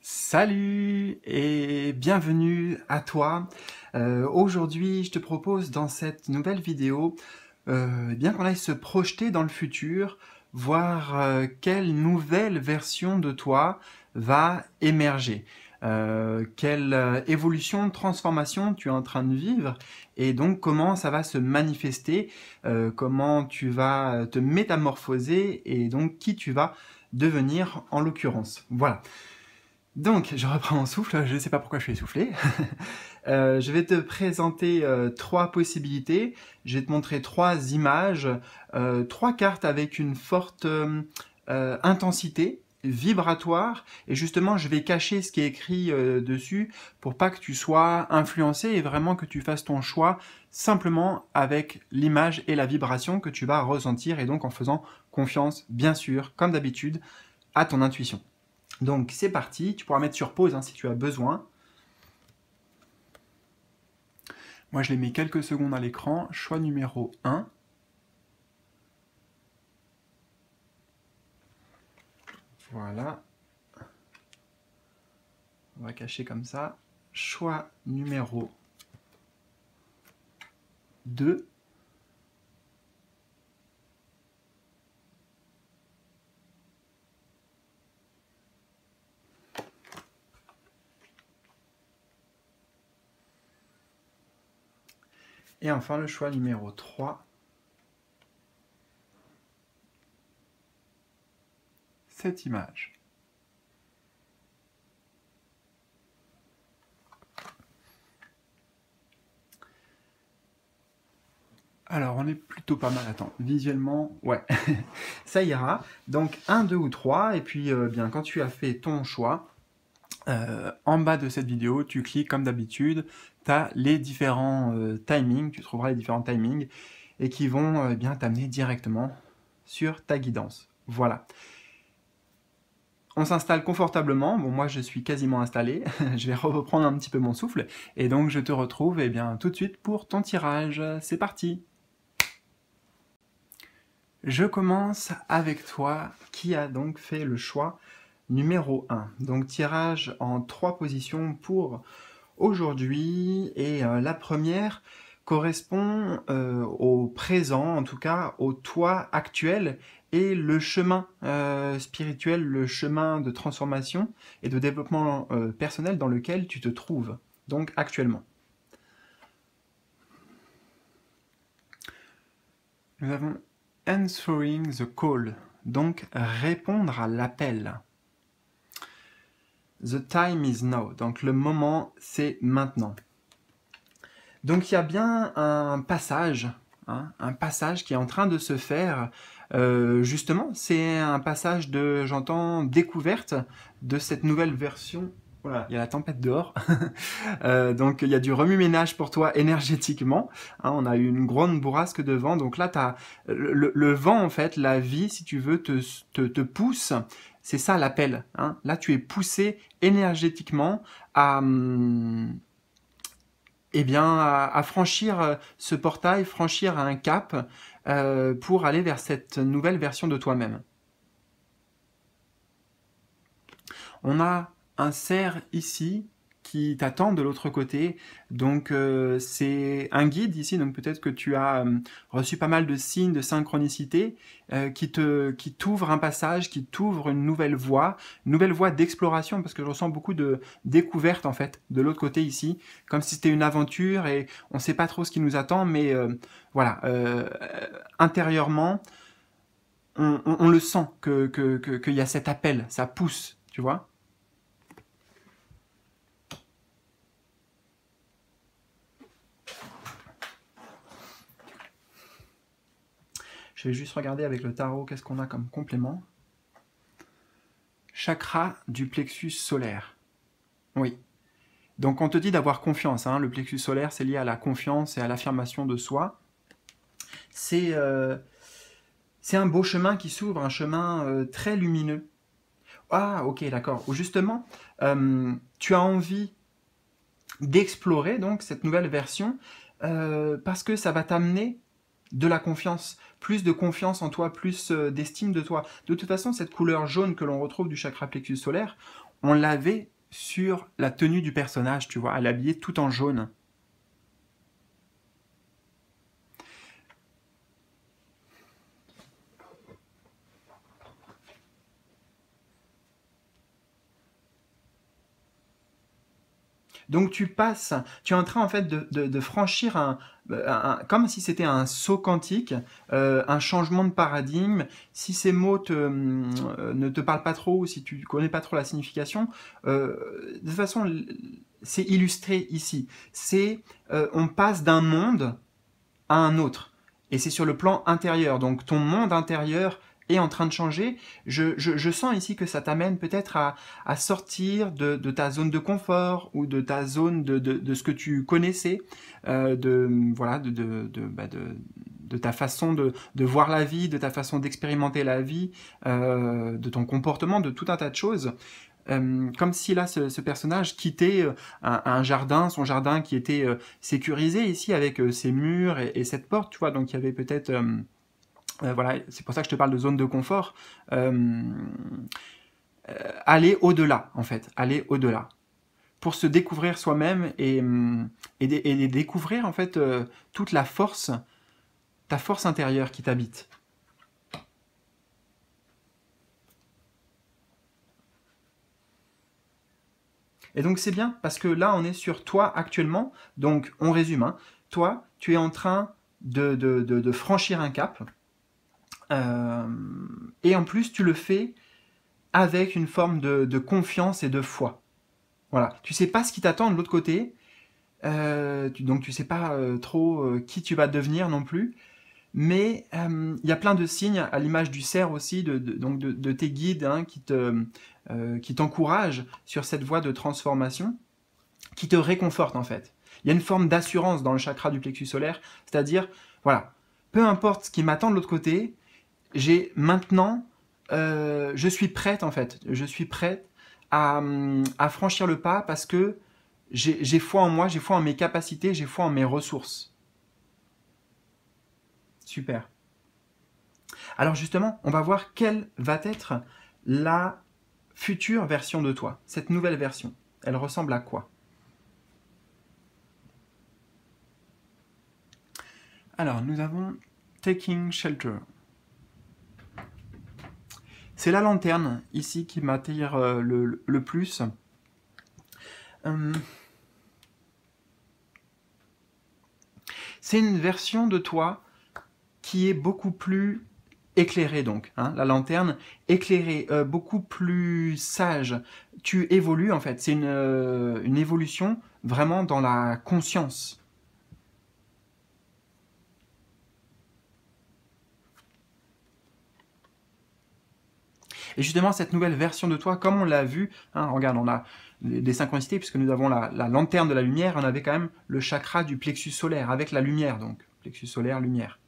Salut et bienvenue à toi. Aujourd'hui, je te propose dans cette nouvelle vidéo bien qu'on aille se projeter dans le futur, voir quelle nouvelle version de toi va émerger. Quelle évolution, transformation tu es en train de vivre et donc comment ça va se manifester, comment tu vas te métamorphoser et donc qui tu vas devenir en l'occurrence. Voilà. Donc, je reprends mon souffle, je ne sais pas pourquoi je suis essoufflé. Je vais te présenter trois possibilités, je vais te montrer trois images, trois cartes avec une forte intensité vibratoire, et justement je vais cacher ce qui est écrit dessus pour pas que tu sois influencé et vraiment que tu fasses ton choix simplement avec l'image et la vibration que tu vas ressentir, et donc en faisant confiance, bien sûr, comme d'habitude, à ton intuition. Donc c'est parti, tu pourras mettre sur pause si tu as besoin. Moi je les mets quelques secondes à l'écran. Choix numéro 1. Voilà. On va cacher comme ça. Choix numéro 2. Et enfin le choix numéro 3. Cette image. Alors on est plutôt pas mal, attends, visuellement, ouais, ça ira. Donc 1, 2 ou 3, et puis bien quand tu as fait ton choix, en bas de cette vidéo, tu cliques comme d'habitude, tu as les différents timings, tu trouveras les différents timings, et qui vont bien t'amener directement sur ta guidance. Voilà. On s'installe confortablement, bon moi je suis quasiment installé, je vais reprendre un petit peu mon souffle, et donc je te retrouve bien, tout de suite pour ton tirage. C'est parti! Je commence avec toi qui a donc fait le choix numéro 1. Donc tirage en 3 positions pour aujourd'hui, et la première correspond au présent, en tout cas au toi actuel, et le chemin spirituel, le chemin de transformation et de développement personnel dans lequel tu te trouves, donc actuellement. Nous avons Answering the call, donc répondre à l'appel. The time is now, donc le moment c'est maintenant. Donc il y a bien un passage qui est en train de se faire. Justement, c'est un passage de, j'entends, découverte de cette nouvelle version. Voilà, il y a la tempête dehors. Donc il y a du remue-ménage pour toi énergétiquement. On a eu une grande bourrasque de vent. Donc là, t'as le vent, en fait, la vie, si tu veux, te pousse. C'est ça l'appel. Là, tu es poussé énergétiquement à franchir ce portail, franchir un cap pour aller vers cette nouvelle version de toi-même. On a un cerf ici qui t'attend de l'autre côté, donc c'est un guide ici, donc peut-être que tu as reçu pas mal de signes de synchronicité qui t'ouvre un passage, qui t'ouvre une nouvelle voie d'exploration, parce que je ressens beaucoup de découverte en fait de l'autre côté ici, comme si c'était une aventure et on ne sait pas trop ce qui nous attend, mais voilà, intérieurement on le sent qu'il y a cet appel, ça pousse, tu vois. Je vais juste regarder avec le tarot qu'est-ce qu'on a comme complément. Chakra du plexus solaire. Oui. Donc on te dit d'avoir confiance. Le plexus solaire, c'est lié à la confiance et à l'affirmation de soi. C'est un beau chemin qui s'ouvre, un chemin très lumineux. Ah, ok, d'accord. Ou justement, tu as envie d'explorer donc cette nouvelle version parce que ça va t'amener de la confiance, plus de confiance en toi, plus d'estime de toi. De toute façon, cette couleur jaune que l'on retrouve du chakra plexus solaire, on l'avait sur la tenue du personnage, tu vois, elle est habillée tout en jaune. Donc tu es en train en fait de franchir comme si c'était un saut quantique, un changement de paradigme. Si ces mots ne te parlent pas trop ou si tu connais pas trop la signification, de toute façon, c'est illustré ici. On passe d'un monde à un autre. Et c'est sur le plan intérieur. Donc ton monde intérieur est en train de changer. Je sens ici que ça t'amène peut-être à sortir de ta zone de confort ou de ta zone de ce que tu connaissais, voilà, de ta façon de voir la vie, de ta façon d'expérimenter la vie, de ton comportement, de tout un tas de choses. Comme si là, ce personnage quittait un jardin, son jardin qui était sécurisé ici avec ses murs et cette porte, tu vois. Donc il y avait peut-être, voilà, c'est pour ça que je te parle de zone de confort. Aller au-delà, en fait, aller au-delà, pour se découvrir soi-même et découvrir en fait toute la force, ta force intérieure qui t'habite. Et donc c'est bien, parce que là on est sur toi actuellement, donc on résume, hein. Toi tu es en train de franchir un cap, et en plus tu le fais avec une forme de confiance et de foi. Voilà, tu sais pas ce qui t'attend de l'autre côté, donc tu sais pas trop qui tu vas devenir non plus, mais il y a plein de signes, à l'image du cerf aussi, donc de tes guides hein, qui t'encouragent sur cette voie de transformation, qui te réconfortent en fait. Il y a une forme d'assurance dans le chakra du plexus solaire, c'est-à-dire, voilà, peu importe ce qui m'attend de l'autre côté, j'ai maintenant, je suis prête en fait, je suis prête à franchir le pas parce que j'ai foi en moi, j'ai foi en mes capacités, j'ai foi en mes ressources. Super. Alors justement, on va voir quelle va être la future version de toi, cette nouvelle version. Elle ressemble à quoi? Alors, nous avons Taking Shelter. C'est la lanterne, ici, qui m'attire le plus. C'est une version de toi qui est beaucoup plus éclairée, donc. Hein, la lanterne, éclairée, beaucoup plus sage. Tu évolues, en fait. C'est une évolution vraiment dans la conscience. Et justement, cette nouvelle version de toi, comme on l'a vu, hein, regarde, on a des synchronicités, puisque nous avons la lanterne de la lumière, on avait quand même le chakra du plexus solaire, avec la lumière, donc. Plexus solaire, lumière.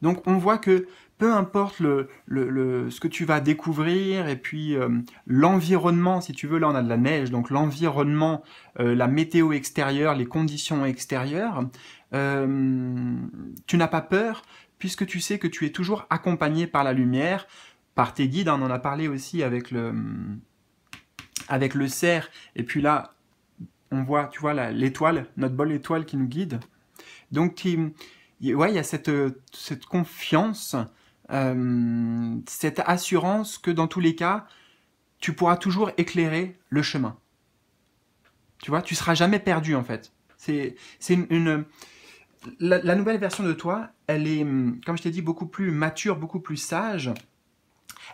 Donc on voit que peu importe ce que tu vas découvrir, et puis l'environnement, si tu veux, là on a de la neige, donc l'environnement, la météo extérieure, les conditions extérieures, tu n'as pas peur, puisque tu sais que tu es toujours accompagné par la lumière, par tes guides, hein, on en a parlé aussi avec le cerf, et puis là, on voit, tu vois, l'étoile, notre bol étoile qui nous guide. Donc, ouais, il y a cette confiance, cette assurance que dans tous les cas, tu pourras toujours éclairer le chemin. Tu vois, tu seras jamais perdu en fait. La nouvelle version de toi, elle est, comme je t'ai dit, beaucoup plus mature, beaucoup plus sage.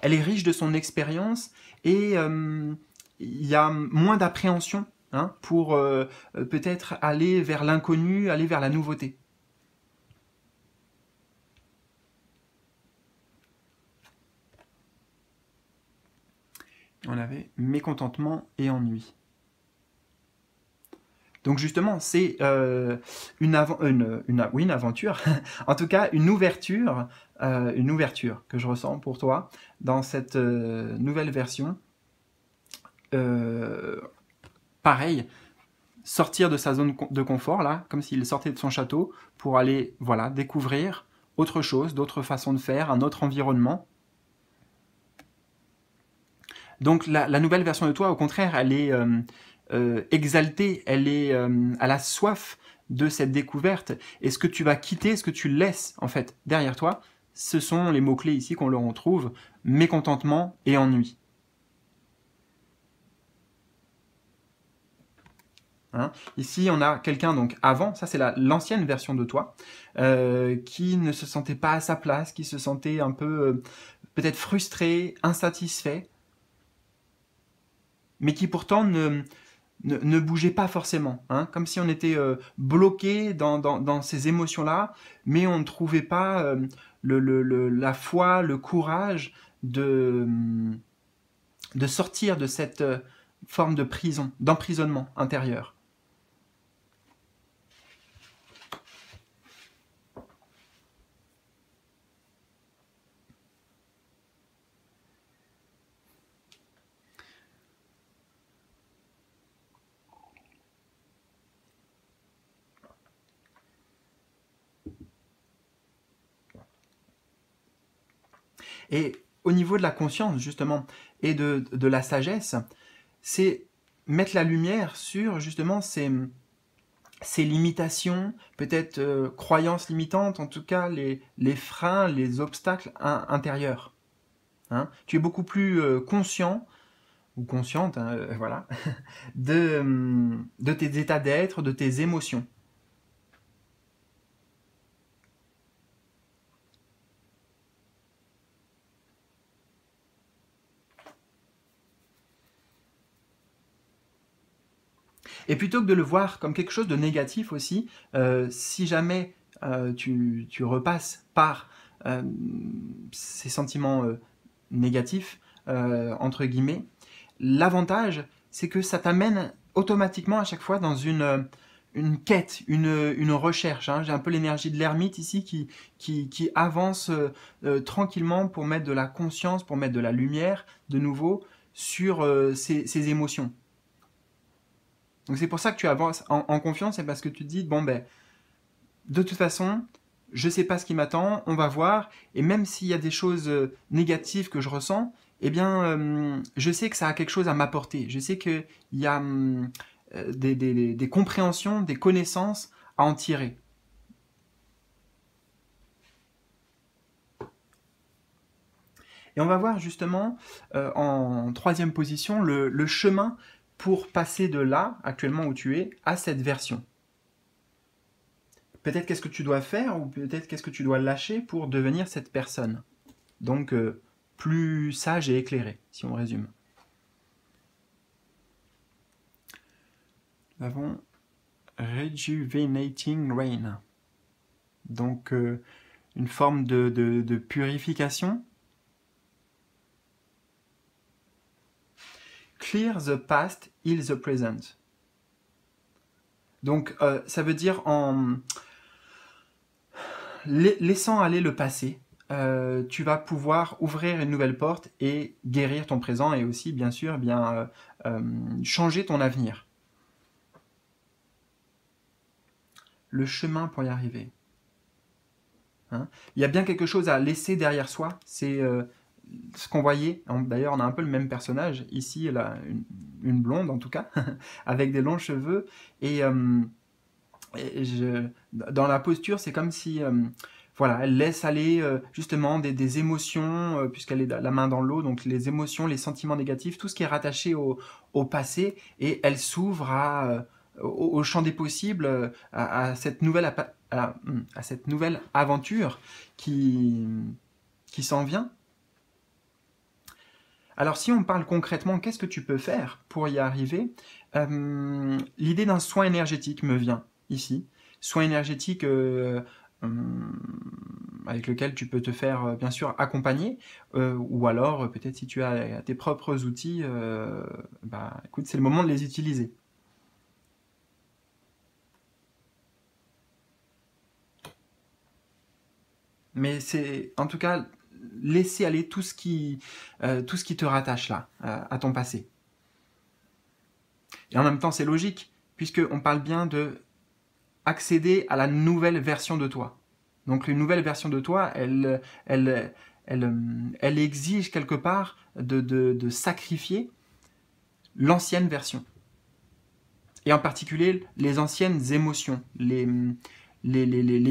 Elle est riche de son expérience et il y a moins d'appréhension hein, pour peut-être aller vers l'inconnu, aller vers la nouveauté. On avait mécontentement et ennui. Donc justement, c'est une aventure, en tout cas une ouverture que je ressens pour toi dans cette nouvelle version. Pareil, sortir de sa zone de confort, là, comme s'il sortait de son château, pour aller voilà, découvrir autre chose, d'autres façons de faire, un autre environnement. Donc la nouvelle version de toi, au contraire, elle est exaltée, elle a soif de cette découverte. Et ce que tu vas quitter, ce que tu laisses en fait derrière toi, ce sont les mots-clés ici qu'on le retrouve, mécontentement et ennui. Hein, ici, on a quelqu'un donc avant, ça c'est l'ancienne version de toi, qui ne se sentait pas à sa place, qui se sentait un peu peut-être frustré, insatisfait, mais qui pourtant ne bougeait pas forcément, hein, comme si on était bloqué dans ces émotions-là, mais on ne trouvait pas la foi, le courage de sortir de cette forme de prison, d'emprisonnement intérieur. Et au niveau de la conscience, justement, et de la sagesse, c'est mettre la lumière sur, justement, ces limitations, peut-être croyances limitantes, en tout cas, les freins, les obstacles intérieurs. Hein, tu es beaucoup plus conscient, ou consciente, hein, voilà, de tes états d'être, de tes émotions. Et plutôt que de le voir comme quelque chose de négatif aussi, si jamais tu repasses par ces sentiments négatifs, entre guillemets, l'avantage, c'est que ça t'amène automatiquement à chaque fois dans une quête, une recherche. Hein. J'ai un peu l'énergie de l'ermite ici qui avance tranquillement pour mettre de la conscience, pour mettre de la lumière de nouveau sur ces émotions. Donc c'est pour ça que tu avances en confiance, c'est parce que tu te dis, bon ben, de toute façon, je sais pas ce qui m'attend, on va voir, et même s'il y a des choses négatives que je ressens, eh bien, je sais que ça a quelque chose à m'apporter. Je sais qu'il y a des compréhensions, des connaissances à en tirer. Et on va voir justement en troisième position le chemin pour passer de là, actuellement où tu es, à cette version. Peut-être qu'est-ce que tu dois faire ou peut-être qu'est-ce que tu dois lâcher pour devenir cette personne. Donc plus sage et éclairé, si on résume. Nous avons Rejuvenating Rain. Donc une forme de purification. Clear the past, heal the present. Donc ça veut dire en laissant aller le passé, tu vas pouvoir ouvrir une nouvelle porte et guérir ton présent et aussi bien sûr changer ton avenir. Le chemin pour y arriver. Hein, il y a bien quelque chose à laisser derrière soi, c'est ce qu'on voyait, d'ailleurs on a un peu le même personnage, ici elle a une blonde en tout cas, avec des longs cheveux, et dans la posture c'est comme si voilà, elle laisse aller justement des émotions, puisqu'elle est la main dans l'eau, donc les émotions, les sentiments négatifs, tout ce qui est rattaché au passé, et elle s'ouvre au champ des possibles, à cette nouvelle aventure qui s'en vient. Alors si on parle concrètement, qu'est-ce que tu peux faire pour y arriver? L'idée d'un soin énergétique me vient ici. Soin énergétique avec lequel tu peux te faire bien sûr accompagner, ou alors peut-être si tu as tes propres outils, écoute, c'est le moment de les utiliser. Mais c'est en tout cas laisser aller tout ce qui te rattache là, à ton passé. Et en même temps, c'est logique, puisqu'on parle bien de accéder à la nouvelle version de toi. Donc une nouvelle version de toi, elle elle exige quelque part de sacrifier l'ancienne version. Et en particulier les anciennes émotions, les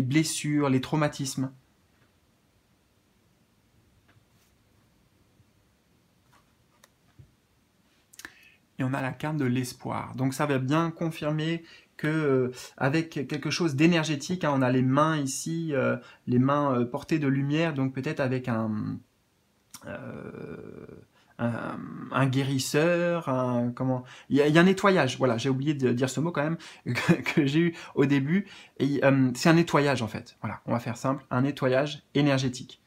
blessures, les traumatismes. Et on a la carte de l'espoir. Donc ça va bien confirmer que avec quelque chose d'énergétique, hein, on a les mains ici, les mains portées de lumière, donc peut-être avec un guérisseur, il y a un nettoyage, voilà, j'ai oublié de dire ce mot quand même, que j'ai eu au début, et c'est un nettoyage en fait, voilà, on va faire simple, un nettoyage énergétique,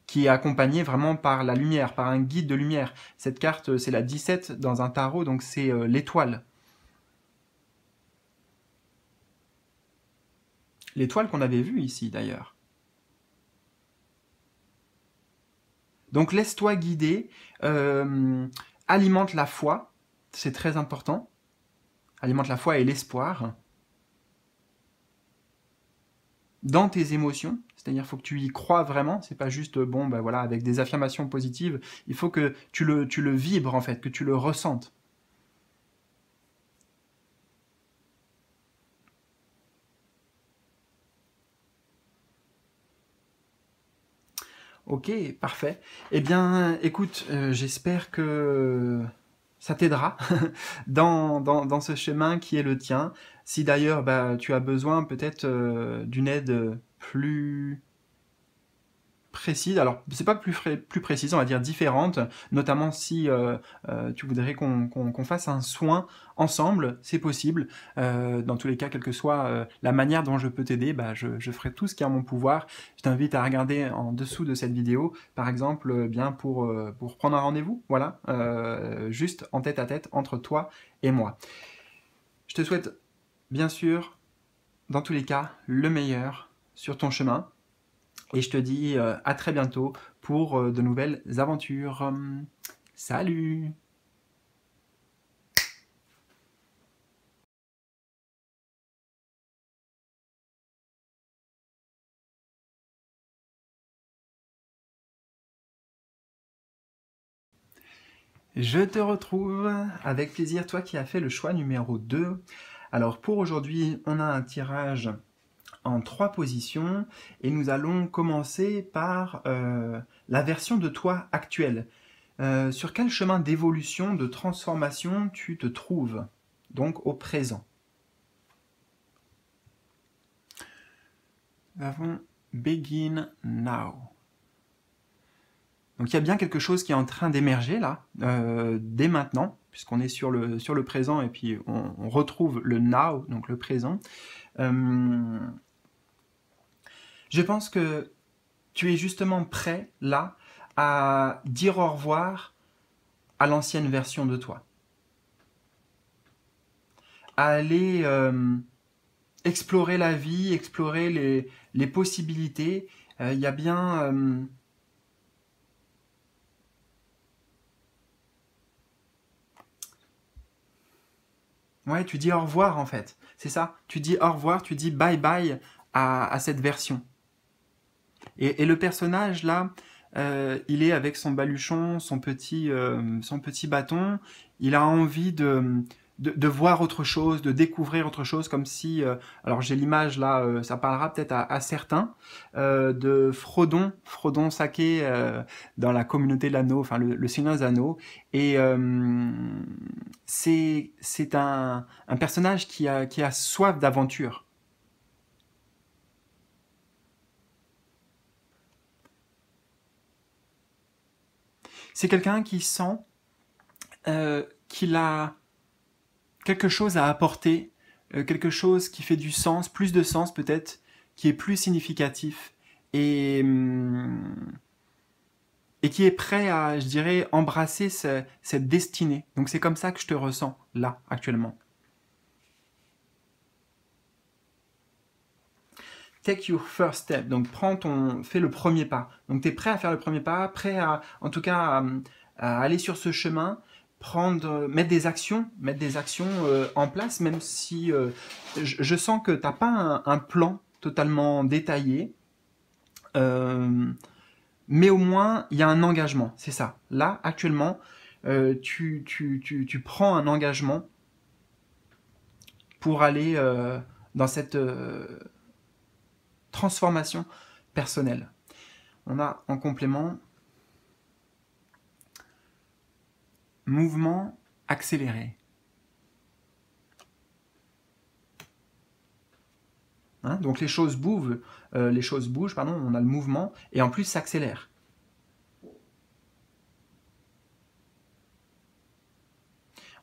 qui est accompagné vraiment par la lumière, par un guide de lumière. Cette carte, c'est la 17 dans un tarot, donc c'est l'étoile. L'étoile qu'on avait vue ici d'ailleurs. Donc laisse-toi guider, alimente la foi, c'est très important, alimente la foi et l'espoir dans tes émotions, c'est-à-dire il faut que tu y crois vraiment, c'est pas juste bon ben voilà avec des affirmations positives, il faut que tu le vibres en fait, que tu le ressentes. Ok, parfait. Eh bien, écoute, j'espère que ça t'aidera dans ce chemin qui est le tien. Si d'ailleurs bah, tu as besoin peut-être d'une aide plus précise, alors c'est pas plus précise, on va dire différente, notamment si tu voudrais qu'on fasse un soin ensemble, c'est possible. Dans tous les cas, quelle que soit la manière dont je peux t'aider, bah, je ferai tout ce qui est en mon pouvoir. Je t'invite à regarder en dessous de cette vidéo, par exemple, bien pour prendre un rendez-vous, voilà, juste en tête à tête entre toi et moi. Je te souhaite, bien sûr, dans tous les cas, le meilleur sur ton chemin. Et je te dis à très bientôt pour de nouvelles aventures. Salut! Je te retrouve avec plaisir, toi qui as fait le choix numéro 2. Alors pour aujourd'hui, on a un tirage en 3 positions et nous allons commencer par la version de toi actuelle. Sur quel chemin d'évolution, de transformation tu te trouves, donc au présent? Nous avons Begin Now. Donc il y a bien quelque chose qui est en train d'émerger là, dès maintenant, puisqu'on est sur le présent et puis on retrouve le now, donc le présent. Je pense que tu es justement prêt là à dire au revoir à l'ancienne version de toi. À aller explorer la vie, explorer les possibilités. Il y a bien... Ouais, tu dis au revoir en fait. C'est ça. Tu dis au revoir, tu dis bye bye à cette version. Et le personnage là, il est avec son baluchon, son petit bâton. Il a envie de voir autre chose, de découvrir autre chose, comme si, alors j'ai l'image là, ça parlera peut-être à certains, de Frodon Sake dans la communauté de l'anneau, enfin le Seigneur des Anneaux, et c'est un personnage qui a soif d'aventure. C'est quelqu'un qui sent qu'il a quelque chose à apporter, quelque chose qui fait du sens, plus de sens peut-être, qui est plus significatif et qui est prêt à, je dirais, embrasser cette destinée. Donc c'est comme ça que je te ressens là, actuellement. Take your first step, donc fais le premier pas. Donc tu es prêt à faire le premier pas, prêt à, en tout cas, à aller sur ce chemin, mettre des actions en place, même si je sens que tu n'as pas un plan totalement détaillé. mais au moins, il y a un engagement, c'est ça. Là, actuellement, tu prends un engagement pour aller dans cette transformation personnelle. On a en complément mouvement accéléré. Hein, donc les choses bougent, pardon, on a le mouvement, et en plus s'accélère.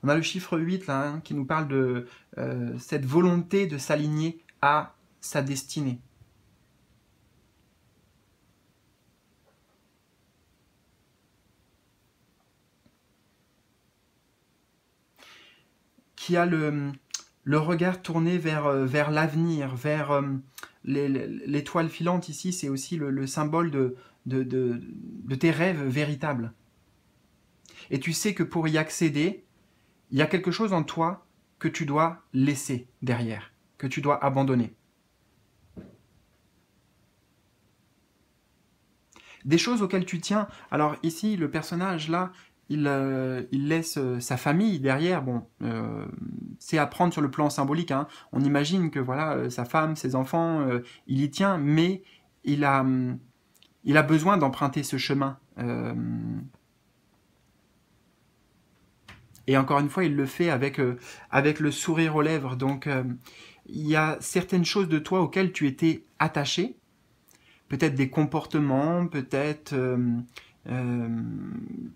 On a le chiffre 8 là, hein, qui nous parle de cette volonté de s'aligner à sa destinée. Qui a le regard tourné vers l'avenir, vers l'étoile filante ici, c'est aussi le symbole de tes rêves véritables. Et tu sais que pour y accéder, il y a quelque chose en toi que tu dois laisser derrière, que tu dois abandonner. Des choses auxquelles tu tiens. Alors ici, le personnage là, il laisse sa famille derrière. Bon, c'est à prendre sur le plan symbolique. Hein. On imagine que voilà, sa femme, ses enfants, il y tient, mais il a besoin d'emprunter ce chemin. Et encore une fois, il le fait avec le sourire aux lèvres. Donc, il y a certaines choses de toi auxquelles tu étais attaché. Peut-être des comportements, peut-être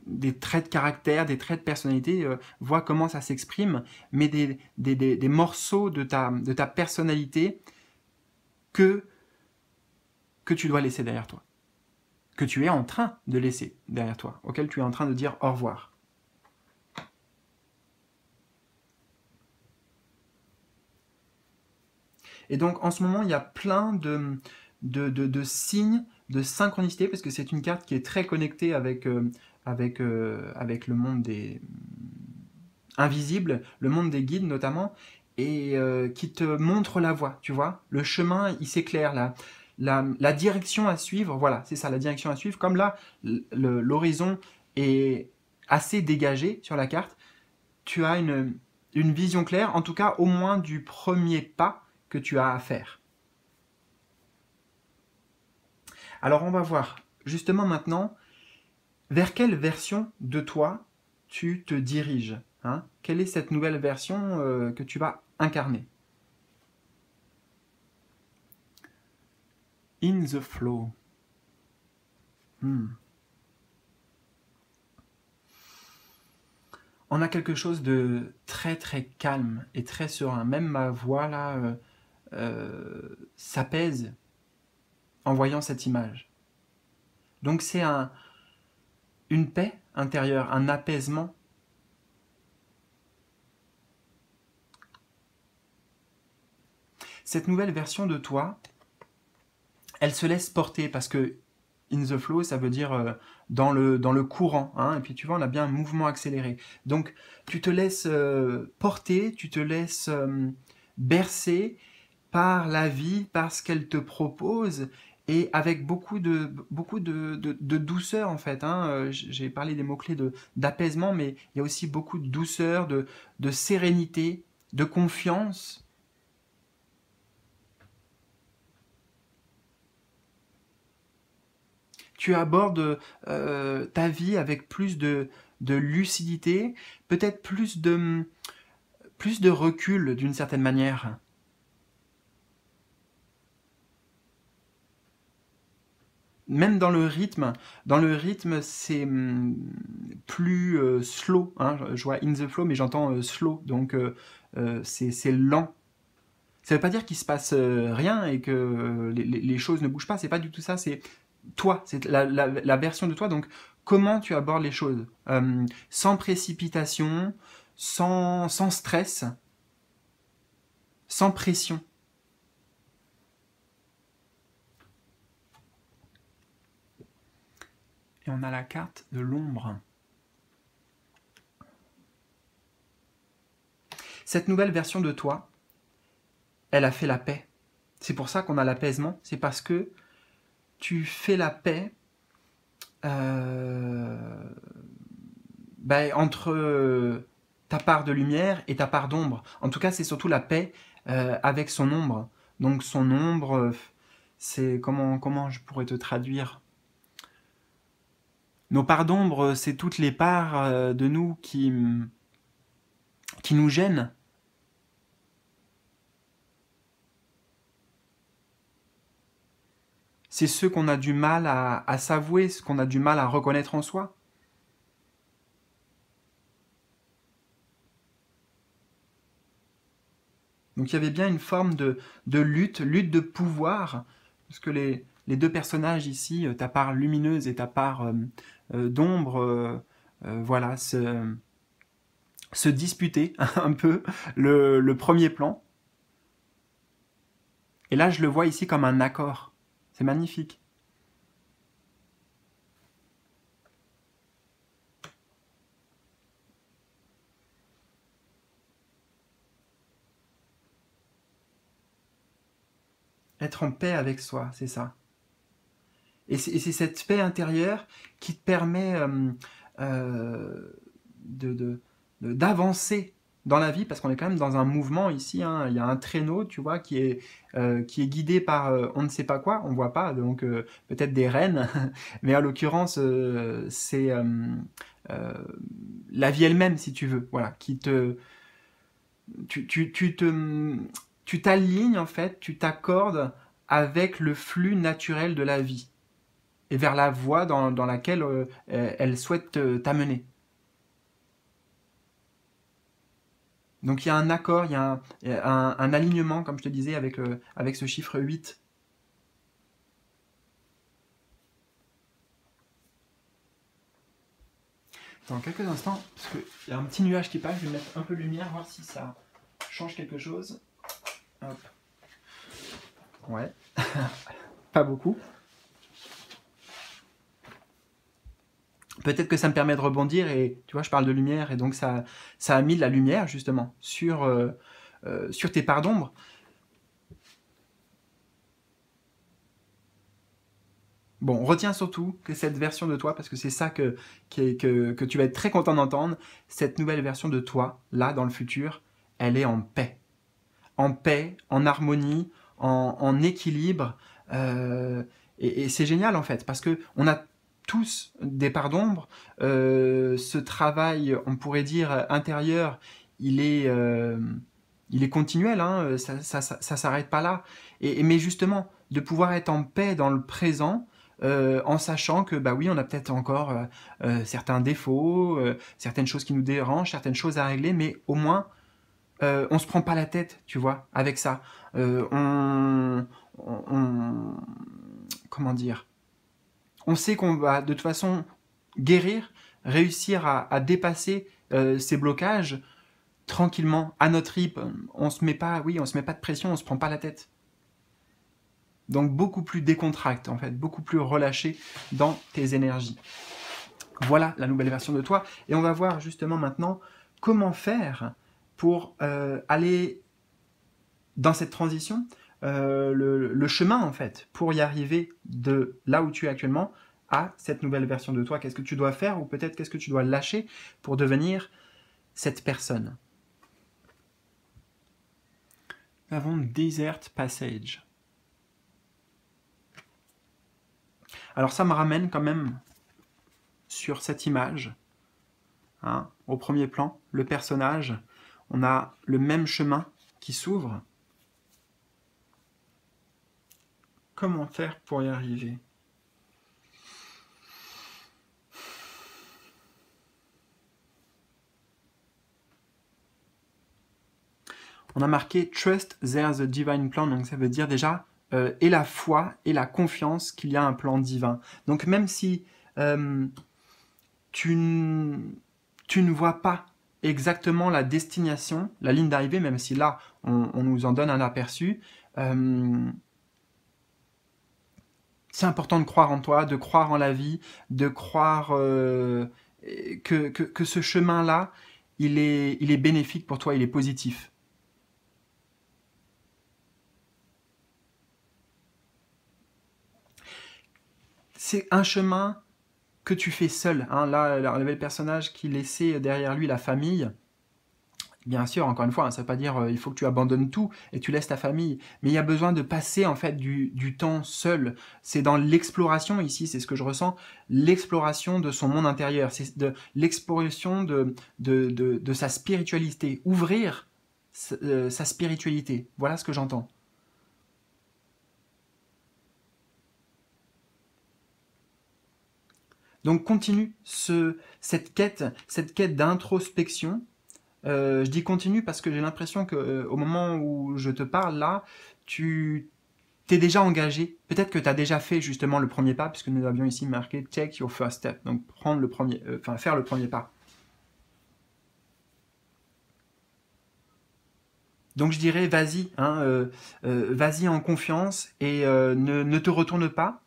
des traits de caractère, des traits de personnalité, vois comment ça s'exprime, mais des morceaux de ta personnalité que tu dois laisser derrière toi, que tu es en train de laisser derrière toi, auquel tu es en train de dire au revoir. Et donc en ce moment, il y a plein de signes de synchronicité, parce que c'est une carte qui est très connectée avec le monde des invisibles, le monde des guides notamment, et qui te montre la voie, tu vois. Le chemin, il s'éclaire, la direction à suivre, voilà, c'est ça, la direction à suivre. Comme là, l'horizon est assez dégagé sur la carte, tu as une vision claire, en tout cas au moins du premier pas que tu as à faire. Alors on va voir justement maintenant vers quelle version de toi tu te diriges. Hein? Quelle est cette nouvelle version que tu vas incarner? In the flow. On a quelque chose de très très calme et très serein. Même ma voix là s'apaise en voyant cette image. Donc c'est une paix intérieure, un apaisement. Cette nouvelle version de toi, elle se laisse porter parce que in the flow, ça veut dire dans le courant. Hein, et puis tu vois, on a bien un mouvement accéléré. Donc tu te laisses porter, tu te laisses bercer par la vie, par ce qu'elle te propose, et avec beaucoup de douceur en fait. Hein. J'ai parlé des mots-clés d'apaisement, mais il y a aussi beaucoup de douceur, de sérénité, de confiance. Tu abordes ta vie avec plus de lucidité, peut-être plus de recul d'une certaine manière. Même dans le rythme c'est plus slow. Hein. Je vois in the flow, mais j'entends slow, donc c'est lent. Ça ne veut pas dire qu'il se passe rien et que les choses ne bougent pas, c'est pas du tout ça, c'est toi, c'est la version de toi, donc comment tu abordes les choses, sans précipitation, sans stress, sans pression. Et on a la carte de l'ombre. Cette nouvelle version de toi, elle a fait la paix. C'est pour ça qu'on a l'apaisement, c'est parce que tu fais la paix entre ta part de lumière et ta part d'ombre. En tout cas, c'est surtout la paix avec son ombre. Donc son ombre, c'est comment je pourrais te traduire? Nos parts d'ombre, c'est toutes les parts de nous qui nous gênent. C'est ceux qu'on a du mal à s'avouer, ce qu'on a du mal à reconnaître en soi. Donc il y avait bien une forme de lutte de pouvoir, parce que les deux personnages ici, ta part lumineuse et ta part d'ombre, voilà, se disputaient un peu le premier plan. Et là, je le vois ici comme un accord. C'est magnifique. Être en paix avec soi, c'est ça. Et c'est cette paix intérieure qui te permet d'avancer dans la vie, parce qu'on est quand même dans un mouvement ici, hein. Il y a un traîneau, tu vois, qui est guidé par on ne sait pas quoi, on voit pas, donc peut-être des rennes, mais en l'occurrence, c'est la vie elle-même, si tu veux, voilà, qui te... Tu t'alignes, en fait, tu t'accordes avec le flux naturel de la vie et vers la voie dans laquelle elle souhaite t'amener. Donc il y a un accord, il y a un alignement, comme je te disais, avec ce chiffre 8. Dans quelques instants, parce qu'il y a un petit nuage qui passe, je vais mettre un peu de lumière, voir si ça change quelque chose. Hop. Ouais, pas beaucoup. Peut-être que ça me permet de rebondir, et tu vois, je parle de lumière, et donc ça a mis de la lumière, justement, sur tes parts d'ombre. Bon, retiens surtout que cette version de toi, parce que c'est ça que tu vas être très content d'entendre, cette nouvelle version de toi, là, dans le futur, elle est en paix. En paix, en harmonie, en équilibre. Et c'est génial, en fait, parce que on a tous des parts d'ombre. Ce travail, on pourrait dire, intérieur, il est continuel, hein, ça s'arrête pas là. Mais justement, de pouvoir être en paix dans le présent, en sachant que bah oui, on a peut-être encore certains défauts, certaines choses qui nous dérangent, certaines choses à régler, mais au moins on se prend pas la tête, tu vois, avec ça. Comment dire, on sait qu'on va de toute façon guérir, réussir à dépasser ces blocages tranquillement, à notre rythme. On se met pas de pression, on se prend pas la tête. Donc beaucoup plus décontracté, en fait, beaucoup plus relâché dans tes énergies. Voilà la nouvelle version de toi. Et on va voir justement maintenant comment faire pour aller dans cette transition, le chemin en fait, pour y arriver de là où tu es actuellement à cette nouvelle version de toi. Qu'est-ce que tu dois faire, ou peut-être qu'est-ce que tu dois lâcher pour devenir cette personne. Nous avons Desert Passage. Alors ça me ramène quand même sur cette image, hein, au premier plan, le personnage, on a le même chemin qui s'ouvre. Comment faire pour y arriver? On a marqué « Trust there's a divine plan », donc ça veut dire déjà et la foi et la confiance qu'il y a un plan divin. Donc même si tu ne vois pas exactement la destination, la ligne d'arrivée, même si là, on nous en donne un aperçu, c'est important de croire en toi, de croire en la vie, de croire que ce chemin-là, il est bénéfique pour toi, il est positif. c'est un chemin que tu fais seul. Hein. Là, il avait le personnage qui laissait derrière lui la famille. Bien sûr, encore une fois, hein, ça ne veut pas dire il faut que tu abandonnes tout et tu laisses ta famille, mais il y a besoin de passer en fait du temps seul. C'est dans l'exploration ici, c'est ce que je ressens, l'exploration de son monde intérieur, c'est de l'exploration de sa spiritualité, ouvrir sa spiritualité. Voilà ce que j'entends. Donc continue cette quête d'introspection. Je dis continue parce que j'ai l'impression qu'au moment où je te parle là, tu t'es déjà engagé. Peut-être que tu as déjà fait justement le premier pas, puisque nous avions ici marqué take your first step, donc prendre le premier, faire le premier pas. Donc je dirais vas-y, hein, vas-y en confiance et ne te retourne pas.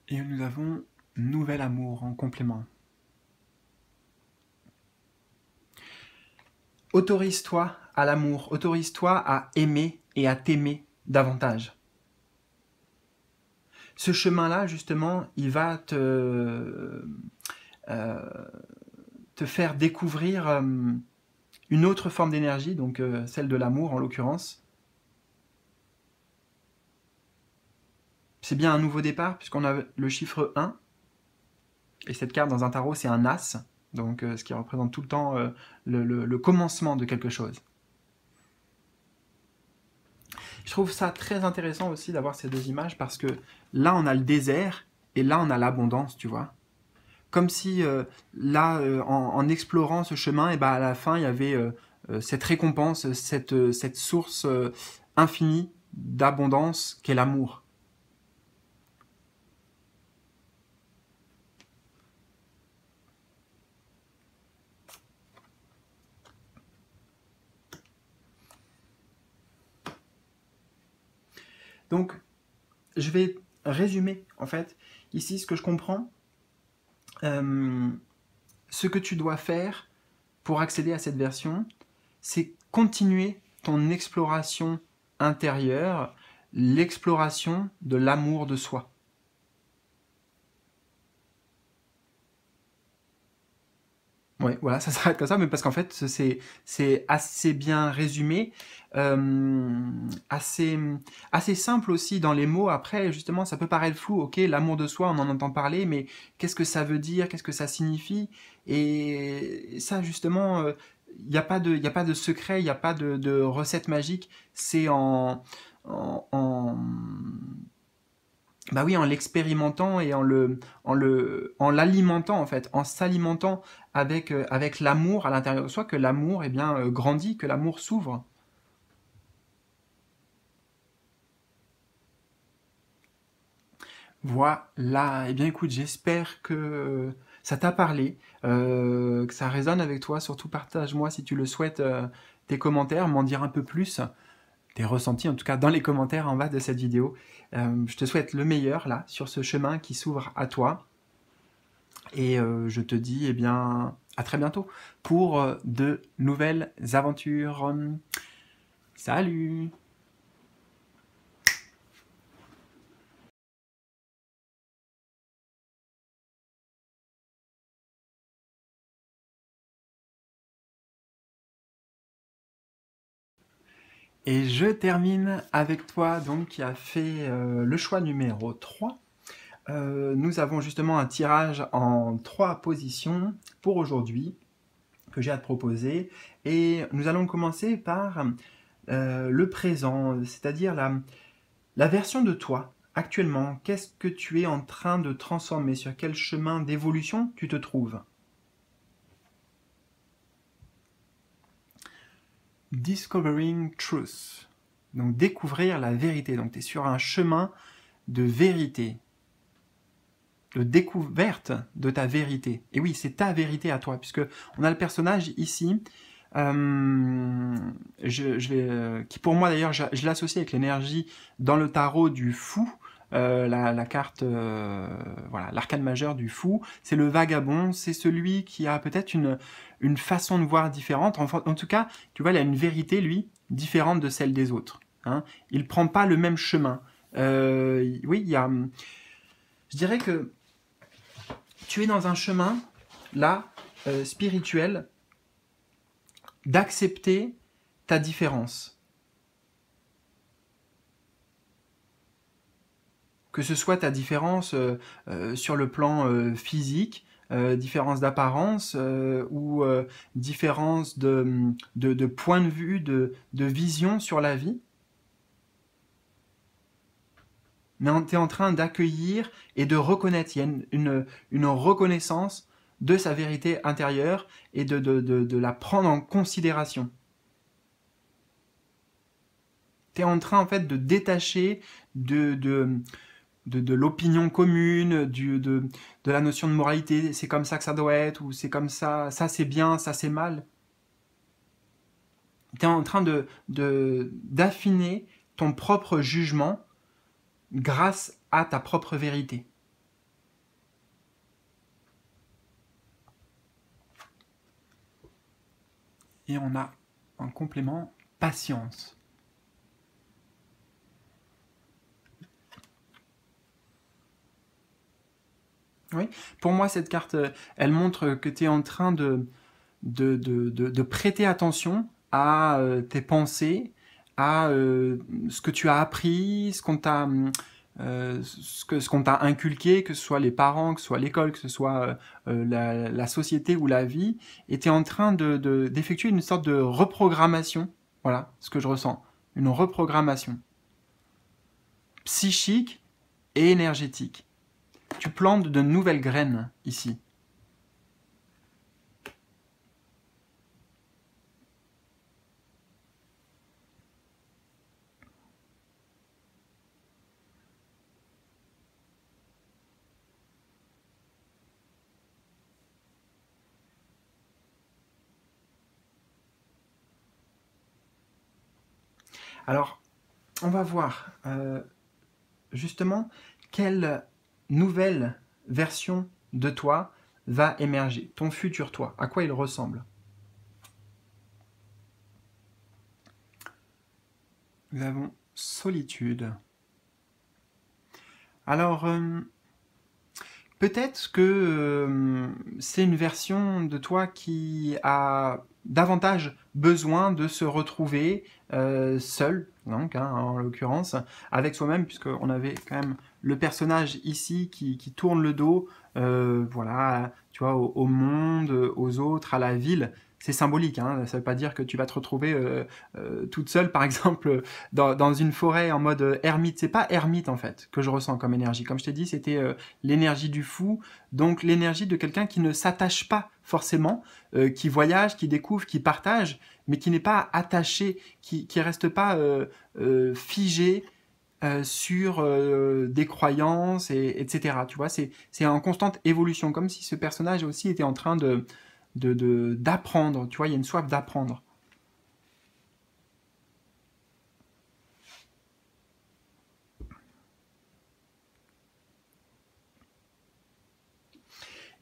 Et nous avons nouvel amour en complément. Autorise-toi à l'amour, autorise-toi à aimer et à t'aimer davantage. Ce chemin-là, justement, il va te faire découvrir une autre forme d'énergie, donc celle de l'amour en l'occurrence. C'est bien un nouveau départ, puisqu'on a le chiffre 1, et cette carte dans un tarot, c'est un as, donc ce qui représente tout le temps le commencement de quelque chose. Je trouve ça très intéressant aussi d'avoir ces deux images, parce que là, on a le désert, et là, on a l'abondance, tu vois. Comme si, là, en explorant ce chemin, et ben à la fin, il y avait cette récompense, cette source infinie d'abondance qu'est l'amour. Donc, je vais résumer, en fait, ici, ce que je comprends. Ce que tu dois faire pour accéder à cette version, c'est continuer ton exploration intérieure, l'exploration de l'amour de soi. Ouais, voilà, ça s'arrête comme ça, mais parce qu'en fait, c'est assez bien résumé, assez simple aussi dans les mots. Après, justement, ça peut paraître flou. Ok, l'amour de soi, on en entend parler, mais qu'est-ce que ça veut dire? Qu'est-ce que ça signifie? Et ça, justement, il n'y a pas de secret, il n'y a pas de recette magique. C'est bah oui, en l'expérimentant et en l'alimentant en fait, en s'alimentant avec l'amour à l'intérieur de soi, que l'amour grandit, que l'amour s'ouvre. Voilà, eh bien écoute, j'espère que ça t'a parlé, que ça résonne avec toi. Surtout partage-moi si tu le souhaites tes commentaires, m'en dire un peu plus, tes ressentis en tout cas dans les commentaires en bas de cette vidéo. Je te souhaite le meilleur là sur ce chemin qui s'ouvre à toi. Et je te dis eh bien à très bientôt pour de nouvelles aventures. Salut! Et je termine avec toi donc qui a fait le choix numéro 3. Nous avons justement un tirage en 3 positions pour aujourd'hui que j'ai à te proposer. Et nous allons commencer par le présent, c'est-à-dire la version de toi actuellement. Qu'est-ce que tu es en train de transformer? Sur quel chemin d'évolution tu te trouves? Discovering Truth. Donc découvrir la vérité. Donc tu es sur un chemin de vérité, de découverte de ta vérité. Et oui, c'est ta vérité à toi, puisque on a le personnage ici, qui pour moi d'ailleurs, je l'associe avec l'énergie dans le tarot du fou, la carte, voilà, l'arcane majeur du fou. C'est le vagabond, c'est celui qui a peut-être une façon de voir différente. En tout cas, tu vois, il a une vérité, lui, différente de celle des autres. Hein. Il prend pas le même chemin. Oui, il y a... Je dirais que tu es dans un chemin, là, spirituel, d'accepter ta différence. Que ce soit ta différence sur le plan physique, différence d'apparence ou différence de point de vue, de vision sur la vie. Mais tu es en train d'accueillir et de reconnaître. Il y a une reconnaissance de sa vérité intérieure et de la prendre en considération. Tu es en train en fait de détacher de l'opinion commune, de la notion de moralité, c'est comme ça que ça doit être, ou c'est comme ça c'est bien, ça c'est mal. Tu es en train d'affiner ton propre jugement grâce à ta propre vérité. Et on a en complément patience. Oui, pour moi, cette carte, elle montre que tu es en train de prêter attention à tes pensées, à ce que tu as appris, ce qu'on t'a inculqué, que ce soit les parents, que ce soit l'école, que ce soit la société ou la vie, et tu es en train d'effectuer une sorte de reprogrammation. Voilà ce que je ressens. Une reprogrammation psychique et énergétique. Tu plantes de nouvelles graines ici. Alors, on va voir justement quelle nouvelle version de toi va émerger, ton futur toi, à quoi il ressemble. Nous avons solitude. Alors, peut-être que c'est une version de toi qui a davantage besoin de se retrouver seul, donc en l'occurrence, avec soi-même, puisqu'on avait quand même le personnage ici qui tourne le dos, voilà, tu vois, au monde, aux autres, à la ville. C'est symbolique, hein, ça ne veut pas dire que tu vas te retrouver toute seule, par exemple, dans une forêt en mode ermite. C'est pas ermite en fait que je ressens comme énergie. Comme je t'ai dit, c'était l'énergie du fou, donc l'énergie de quelqu'un qui ne s'attache pas forcément, qui voyage, qui découvre, qui partage, mais qui n'est pas attaché, qui reste pas figé sur des croyances, etc. Tu vois, c'est en constante évolution, comme si ce personnage aussi était en train d'apprendre. Tu vois, il y a une soif d'apprendre.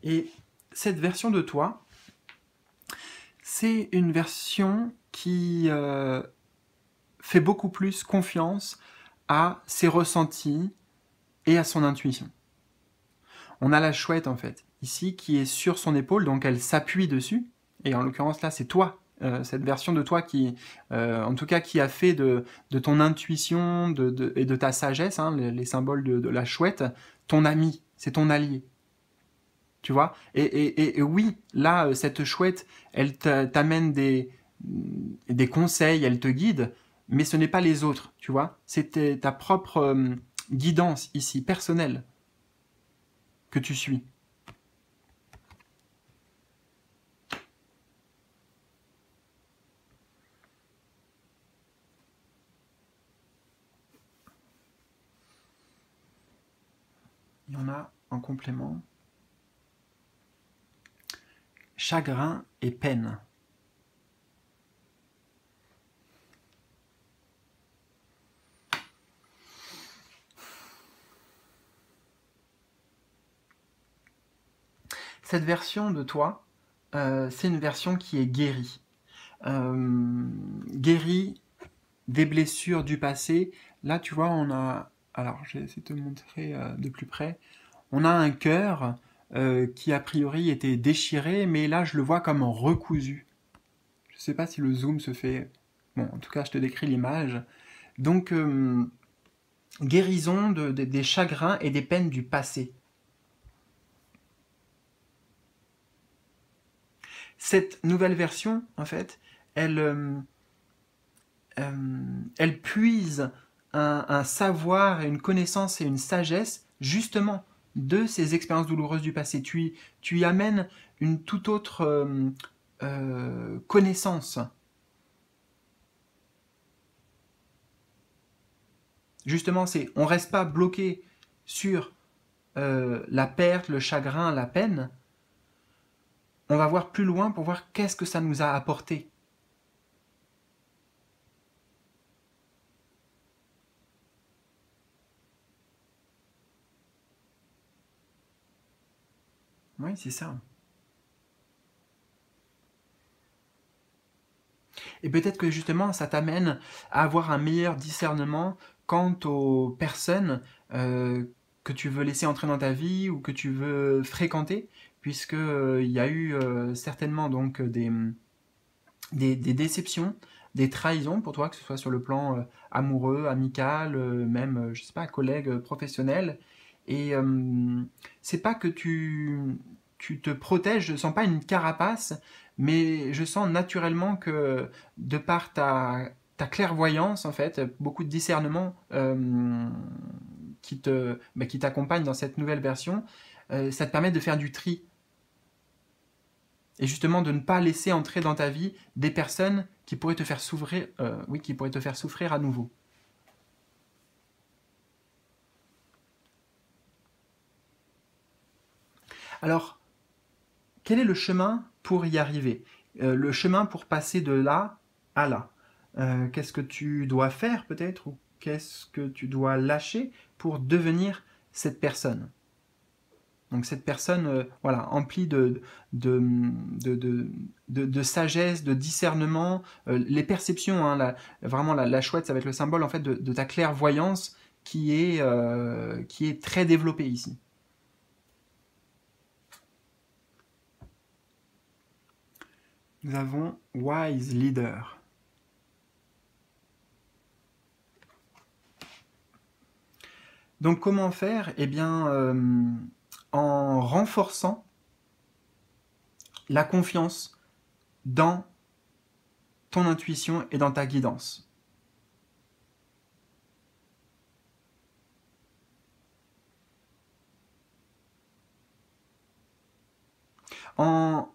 Et cette version de toi, c'est une version qui fait beaucoup plus confiance à ses ressentis et à son intuition. On a la chouette en fait, ici, qui est sur son épaule, donc elle s'appuie dessus, et en l'occurrence là c'est toi, cette version de toi qui, en tout cas, qui a fait de ton intuition et de ta sagesse, hein, les symboles de la chouette, ton ami, c'est ton allié. Tu vois, et oui, là, cette chouette, elle t'amène des conseils, elle te guide, mais ce n'est pas les autres, tu vois. C'est ta propre guidance ici, personnelle, que tu suis. Il y en a en complément. Chagrin et peine. cette version de toi, c'est une version qui est guérie. Guérie des blessures du passé. Là, tu vois, on a... Alors, je vais essayer de te montrer de plus près. On a un cœur qui, a priori, était déchiré, mais là, je le vois comme recousu. Je ne sais pas si le zoom se fait... Bon, en tout cas, je te décris l'image. Donc, guérison des chagrins et des peines du passé. Cette nouvelle version, en fait, elle puise un savoir, une connaissance et une sagesse, justement, de ces expériences douloureuses du passé. Tu y amènes une toute autre connaissance. Justement, on ne reste pas bloqué sur la perte, le chagrin, la peine. On va voir plus loin pour voir qu'est-ce que ça nous a apporté. Oui, c'est ça. Et peut-être que justement, ça t'amène à avoir un meilleur discernement quant aux personnes que tu veux laisser entrer dans ta vie ou que tu veux fréquenter, puisque il y a eu certainement donc des déceptions, des trahisons pour toi, que ce soit sur le plan amoureux, amical, même, je sais pas, collègue, professionnel. Et c'est pas que tu te protèges, je sens pas une carapace, mais je sens naturellement que de par ta clairvoyance, en fait, beaucoup de discernement qui t'accompagne dans cette nouvelle version, ça te permet de faire du tri et justement de ne pas laisser entrer dans ta vie des personnes qui pourraient te faire souffrir, oui, qui pourraient te faire souffrir à nouveau. Alors, quel est le chemin pour y arriver? Le chemin pour passer de là à là. Qu'est-ce que tu dois faire peut-être ou qu'est-ce que tu dois lâcher pour devenir cette personne? Donc cette personne, voilà, emplie de sagesse, de discernement, les perceptions, hein, vraiment la chouette, ça va être le symbole en fait de ta clairvoyance qui est très développée ici. Nous avons Wise Leader. Donc comment faire? Eh bien, en renforçant la confiance dans ton intuition et dans ta guidance. En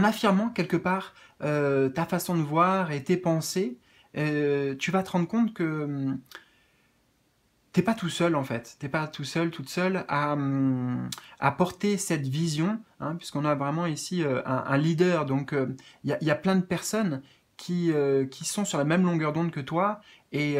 affirmant quelque part ta façon de voir et tes pensées, tu vas te rendre compte que t'es pas tout seul en fait, t'es pas tout seul, toute seule à porter cette vision, hein, puisqu'on a vraiment ici un leader, donc y a plein de personnes qui sont sur la même longueur d'onde que toi, et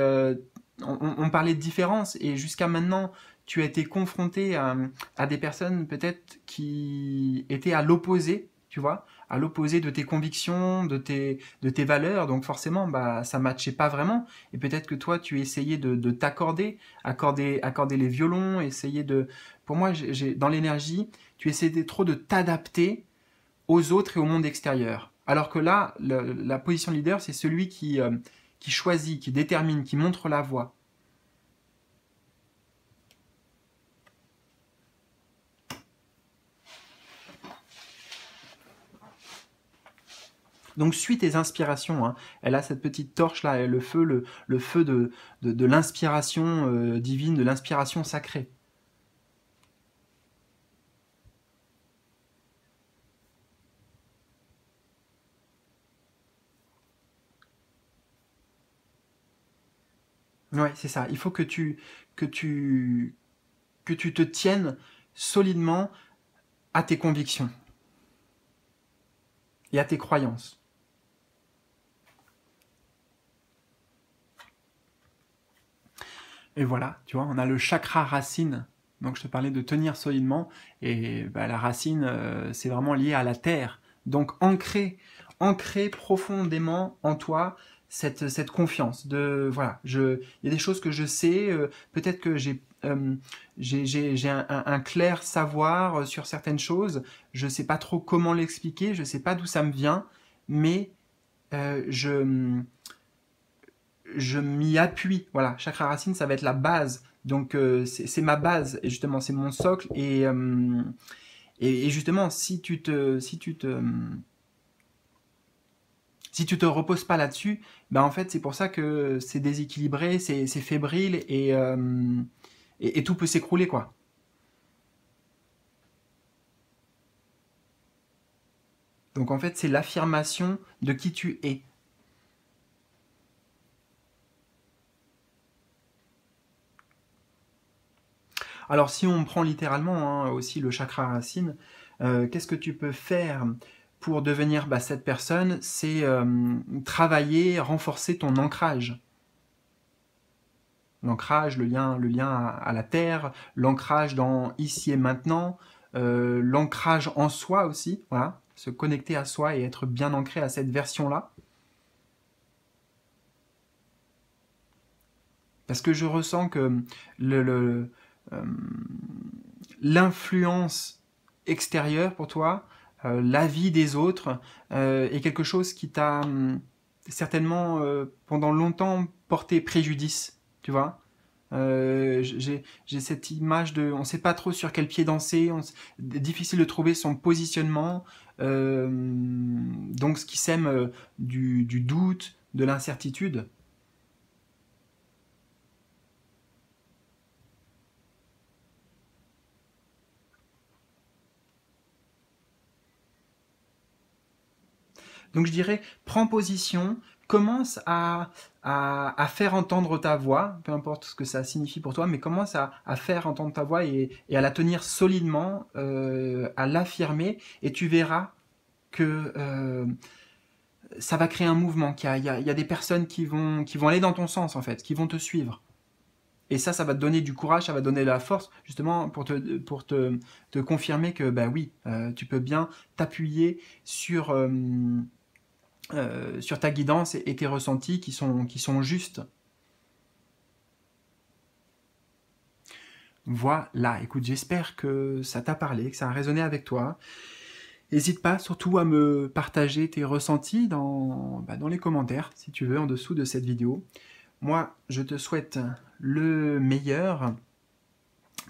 on parlait de différence, et jusqu'à maintenant, tu as été confronté à des personnes peut-être qui étaient à l'opposé, tu vois, à l'opposé de tes convictions, de tes valeurs, donc forcément, bah, ça matchait pas vraiment, et peut-être que toi, tu essayais de t'accorder, accorder les violons, essayer de... Pour moi, dans l'énergie, tu essayais trop de t'adapter aux autres et au monde extérieur. Alors que là, la position de leader, c'est celui qui choisit, qui détermine, qui montre la voie. Donc suis tes inspirations. Hein. Elle a cette petite torche là, le feu de l'inspiration divine, de l'inspiration sacrée. Ouais, c'est ça. Il faut que tu, que tu te tiennes solidement à tes convictions et à tes croyances. Et voilà, tu vois, on a le chakra racine Donc je te parlais de tenir solidement, et bah, la racine, c'est vraiment lié à la terre. Donc ancrer profondément en toi cette confiance. Voilà, il y a des choses que je sais, peut-être que j'ai un clair savoir sur certaines choses, je ne sais pas trop comment l'expliquer, je ne sais pas d'où ça me vient, mais euh, je, je m'y appuie. Voilà, chakra racine, ça va être la base. Donc c'est ma base, et justement, c'est mon socle. Et justement, si tu te reposes pas là-dessus, ben en fait, c'est pour ça que c'est déséquilibré, c'est fébrile, et tout peut s'écrouler, quoi. Donc en fait, c'est l'affirmation de qui tu es. Alors si on prend littéralement hein, aussi le chakra racine, qu'est-ce que tu peux faire pour devenir bah, cette personne? C'est travailler, renforcer ton ancrage. L'ancrage, le lien à la terre, l'ancrage dans ici et maintenant, l'ancrage en soi aussi, voilà, se connecter à soi et être bien ancré à cette version-là. Parce que je ressens que euh, l'influence extérieure pour toi, l'avis des autres, est quelque chose qui t'a certainement pendant longtemps porté préjudice, tu vois. J'ai cette image de, on ne sait pas trop sur quel pied danser, difficile de trouver son positionnement, donc ce qui sème du doute, de l'incertitude. Donc je dirais, prends position, commence à faire entendre ta voix, peu importe ce que ça signifie pour toi, mais commence à faire entendre ta voix et à la tenir solidement, à l'affirmer, et tu verras que ça va créer un mouvement, qu'il y a des personnes qui vont aller dans ton sens en fait, qui vont te suivre. Et ça va te donner du courage, ça va te donner de la force, justement te confirmer que bah oui, tu peux bien t'appuyer sur ta guidance et tes ressentis qui sont justes. Voilà, écoute, j'espère que ça t'a parlé, que ça a résonné avec toi. N'hésite pas surtout à me partager tes ressentis dans les commentaires, si tu veux, en dessous de cette vidéo. Moi, je te souhaite le meilleur.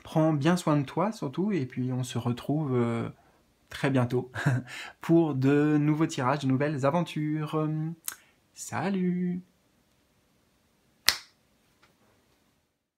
Prends bien soin de toi surtout, et puis on se retrouve très bientôt pour de nouveaux tirages, de nouvelles aventures. Salut!